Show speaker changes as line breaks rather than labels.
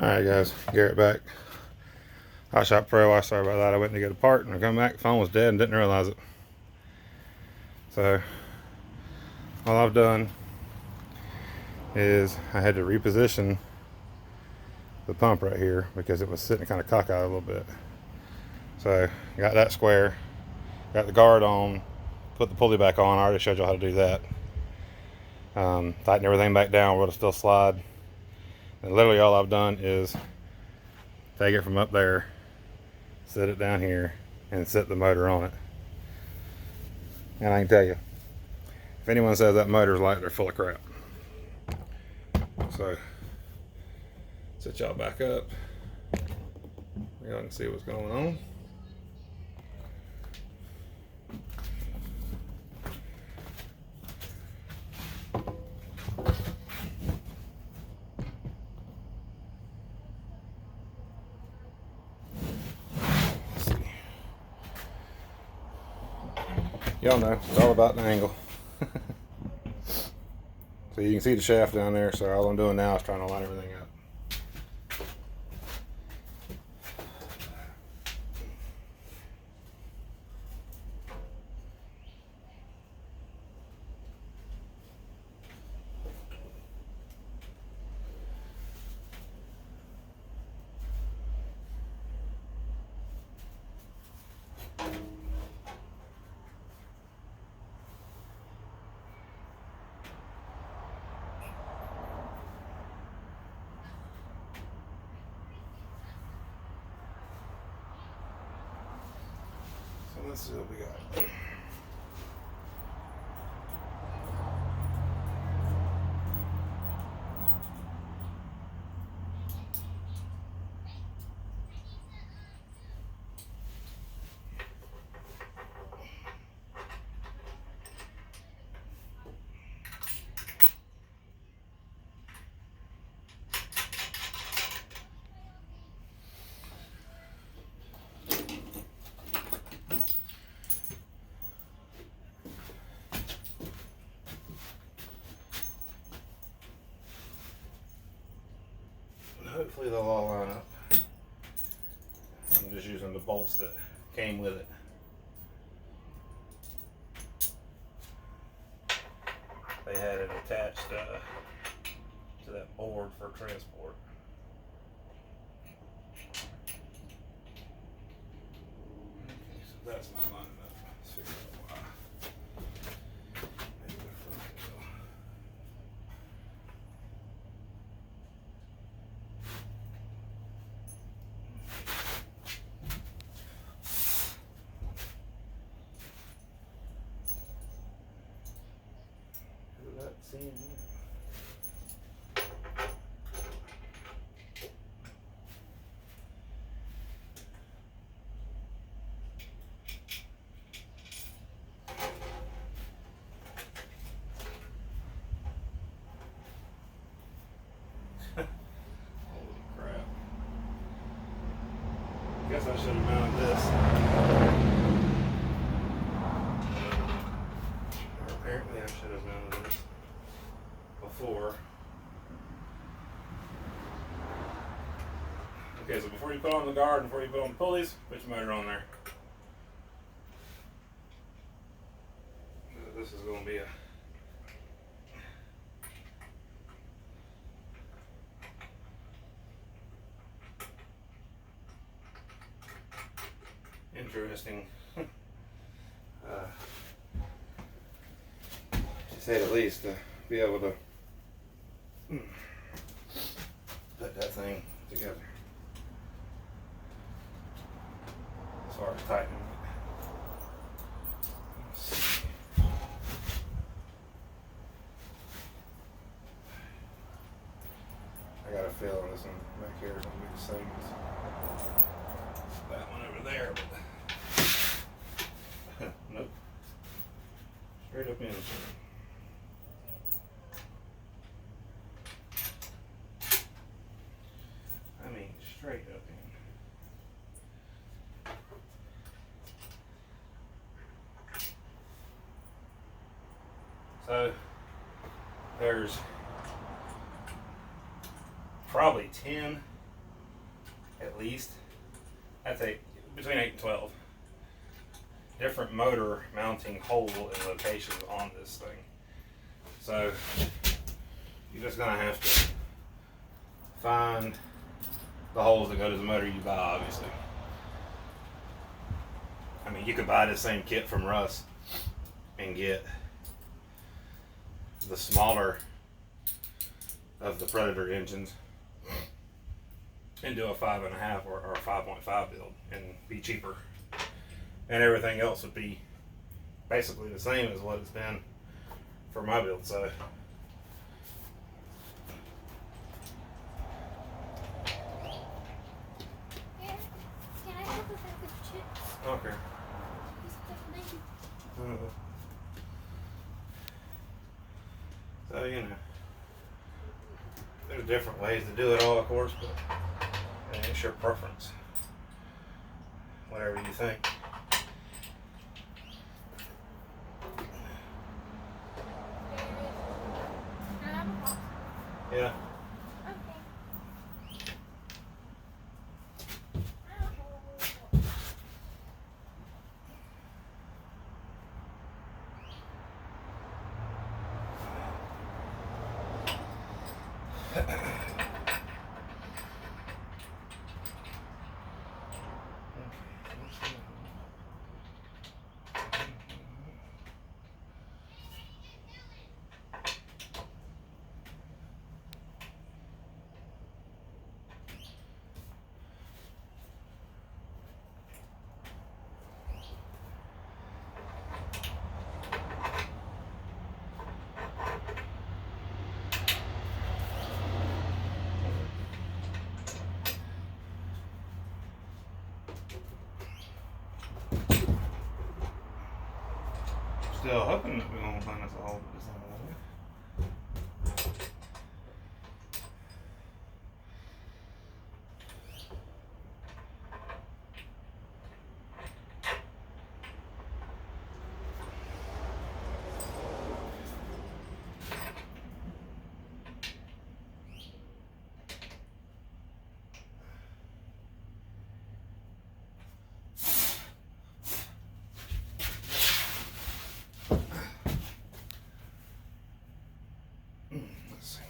Alright guys, Garrett back. Hot Shot Pro, I sorry about that. I went to get a part and I come back, the phone was dead and didn't realize it. So, all I've done is I had to reposition the pump right here because it was sitting kind of cockeyed a little bit. So, got that square, got the guard on, put the pulley back on. I already showed you how to do that. Tighten everything back down where it'll still slide. And literally all I've done is take it from up there, set it down here, and set the motor on it. And I can tell you, if anyone says that motor's light, they're full of crap. So, set y'all back up. Y'all can see what's going on. Y'all know, it's all about the angle. So you can see the shaft down there, so all I'm doing now is trying to line everything up. So let's see what we got. Hopefully they'll all line up. I'm just using the bolts that came with it. They had it attached to that board for transport. Okay, so that's not lining up. Let's figure out why. Maybe the front will. Not seeing that. Holy crap. Guess I should have mounted this. Or apparently I should have mounted this before. Okay, so before you put on the guard, before you put on the pulleys, put your motor on there. This is going to be a interesting, to say the least, to be able to put that thing together. As far as tightening it. Let's see. I got a feeling this one back here is going to be the same as that one over there. But nope. Straight up in. I mean, straight up in. So there's probably 10 at least. I'd say between 8 and 12 different motor mounting hole and locations on this thing. So you're just gonna have to find the holes that go to the motor you buy, obviously. I mean, you could buy this same kit from Russ and get the smaller of the Predator engines and do a 5.5 or a 5.5 build and be cheaper. And everything else would be basically the same as what it's been for my build. So
Can I have a bag of chips?
okay. So, you know, there's different ways to do it all, of course, but it's your preference. Whatever you think.
Can I have a box?
Yeah.
Okay.
Still hoping that we're gonna find us a hole this time. Let's see.